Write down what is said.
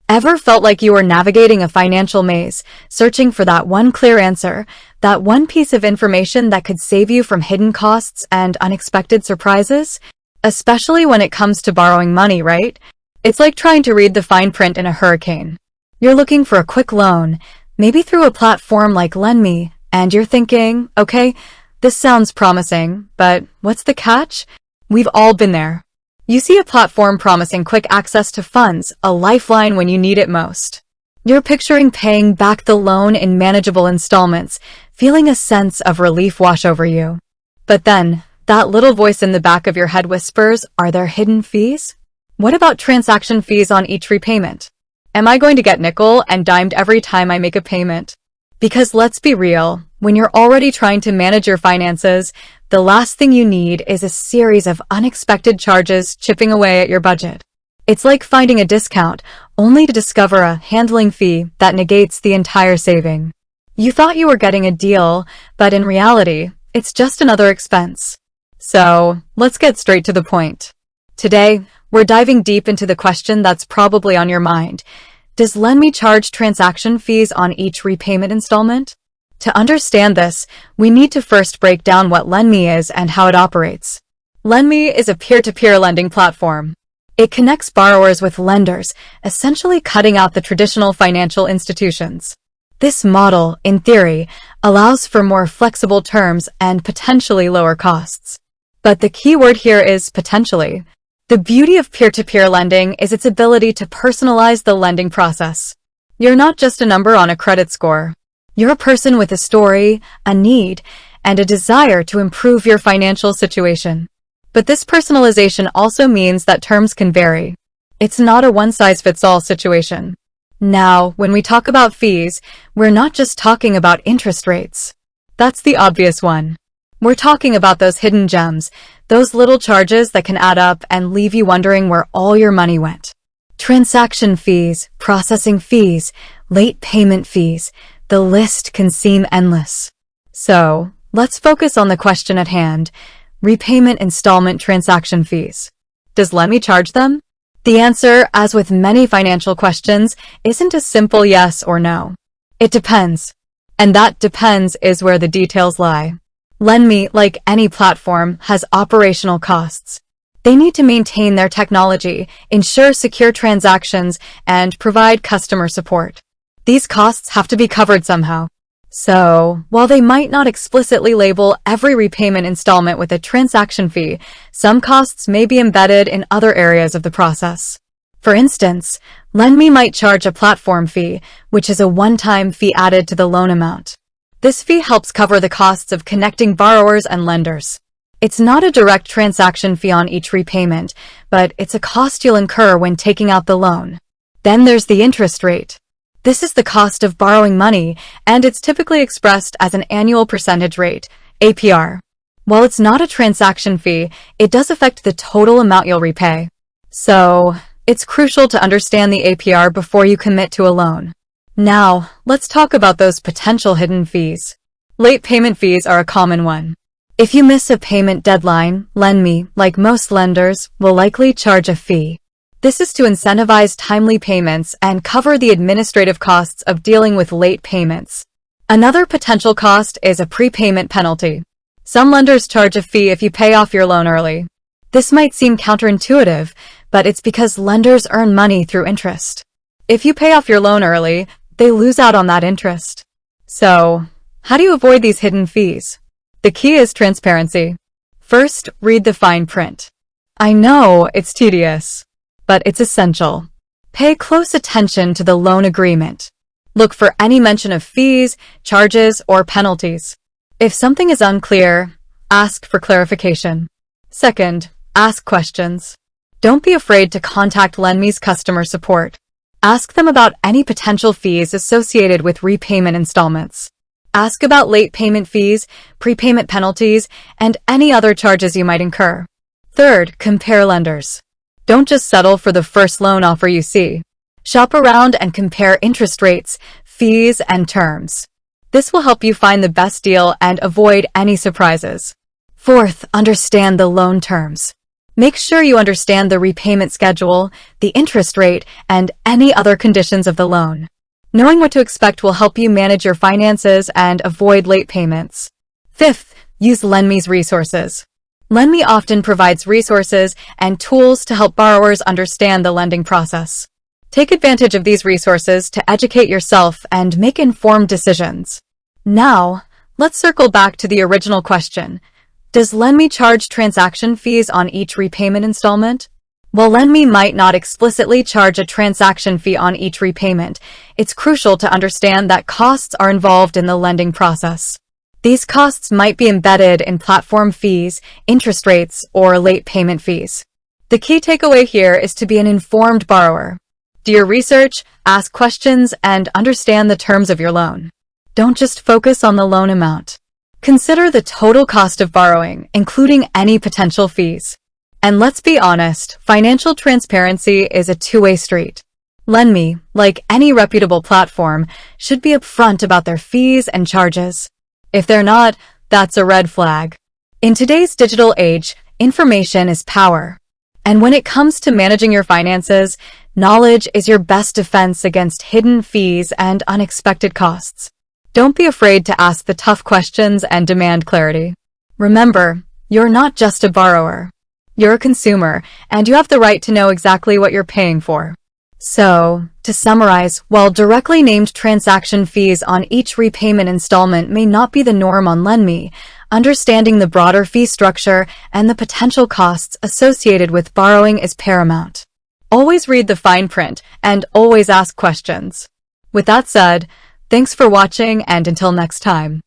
Ever felt like you were navigating a financial maze, searching for that one clear answer, that one piece of information that could save you from hidden costs and unexpected surprises? Especially when it comes to borrowing money, right? It's like trying to read the fine print in a hurricane. You're looking for a quick loan, maybe through a platform like Lenme, and you're thinking, okay, this sounds promising, but what's the catch? We've all been there. You see a platform promising quick access to funds, a lifeline when you need it most. You're picturing paying back the loan in manageable installments, feeling a sense of relief wash over you. But then, that little voice in the back of your head whispers, are there hidden fees? What about transaction fees on each repayment? Am I going to get nickel and dimed every time I make a payment? Because let's be real, when you're already trying to manage your finances, the last thing you need is a series of unexpected charges chipping away at your budget. It's like finding a discount, only to discover a handling fee that negates the entire saving. You thought you were getting a deal, but in reality, it's just another expense. So, let's get straight to the point. Today, we're diving deep into the question that's probably on your mind. Does Lenme charge transaction fees on each repayment installment? To understand this, we need to first break down what Lenme is and how it operates. Lenme is a peer-to-peer lending platform. It connects borrowers with lenders, essentially cutting out the traditional financial institutions. This model, in theory, allows for more flexible terms and potentially lower costs. But the key word here is potentially. The beauty of peer-to-peer lending is its ability to personalize the lending process. You're not just a number on a credit score. You're a person with a story, a need, and a desire to improve your financial situation. But this personalization also means that terms can vary. It's not a one-size-fits-all situation. Now, when we talk about fees, we're not just talking about interest rates. That's the obvious one. We're talking about those hidden gems, those little charges that can add up and leave you wondering where all your money went. Transaction fees, processing fees, late payment fees, the list can seem endless. So, let's focus on the question at hand, repayment installment transaction fees. Does Lenme charge them? The answer, as with many financial questions, isn't a simple yes or no. It depends. And that depends is where the details lie. Lenme, like any platform, has operational costs. They need to maintain their technology, ensure secure transactions, and provide customer support. These costs have to be covered somehow. So, while they might not explicitly label every repayment installment with a transaction fee, some costs may be embedded in other areas of the process. For instance, Lenme might charge a platform fee, which is a one-time fee added to the loan amount. This fee helps cover the costs of connecting borrowers and lenders. It's not a direct transaction fee on each repayment, but it's a cost you'll incur when taking out the loan. Then there's the interest rate. This is the cost of borrowing money, and it's typically expressed as an annual percentage rate, APR. While it's not a transaction fee, it does affect the total amount you'll repay. So, it's crucial to understand the APR before you commit to a loan. Now, let's talk about those potential hidden fees. Late payment fees are a common one. If you miss a payment deadline, Lenme, like most lenders, will likely charge a fee. This is to incentivize timely payments and cover the administrative costs of dealing with late payments. Another potential cost is a prepayment penalty. Some lenders charge a fee if you pay off your loan early. This might seem counterintuitive, but it's because lenders earn money through interest. If you pay off your loan early, they lose out on that interest. So, how do you avoid these hidden fees? The key is transparency. First, read the fine print. I know it's tedious, but it's essential. Pay close attention to the loan agreement. Look for any mention of fees, charges, or penalties. If something is unclear, ask for clarification. Second, ask questions. Don't be afraid to contact Lenme's customer support. Ask them about any potential fees associated with repayment installments. Ask about late payment fees, prepayment penalties, and any other charges you might incur. Third, compare lenders. Don't just settle for the first loan offer you see. Shop around and compare interest rates, fees, and terms. This will help you find the best deal and avoid any surprises. Fourth, understand the loan terms. Make sure you understand the repayment schedule, the interest rate, and any other conditions of the loan. Knowing what to expect will help you manage your finances and avoid late payments. Fifth, use Lenme's resources. Lenme often provides resources and tools to help borrowers understand the lending process. Take advantage of these resources to educate yourself and make informed decisions. Now, let's circle back to the original question. Does Lenme charge transaction fees on each repayment installment? While Lenme might not explicitly charge a transaction fee on each repayment, it's crucial to understand that costs are involved in the lending process. These costs might be embedded in platform fees, interest rates, or late payment fees. The key takeaway here is to be an informed borrower. Do your research, ask questions, and understand the terms of your loan. Don't just focus on the loan amount. Consider the total cost of borrowing, including any potential fees. And let's be honest, financial transparency is a two-way street. Lenme, like any reputable platform, should be upfront about their fees and charges. If they're not, that's a red flag. In today's digital age, information is power. And when it comes to managing your finances, knowledge is your best defense against hidden fees and unexpected costs. Don't be afraid to ask the tough questions and demand clarity. Remember, you're not just a borrower. You're a consumer, and you have the right to know exactly what you're paying for. So, to summarize, while directly named transaction fees on each repayment installment may not be the norm on Lenme, understanding the broader fee structure and the potential costs associated with borrowing is paramount. Always read the fine print and always ask questions. With that said, thanks for watching, and until next time.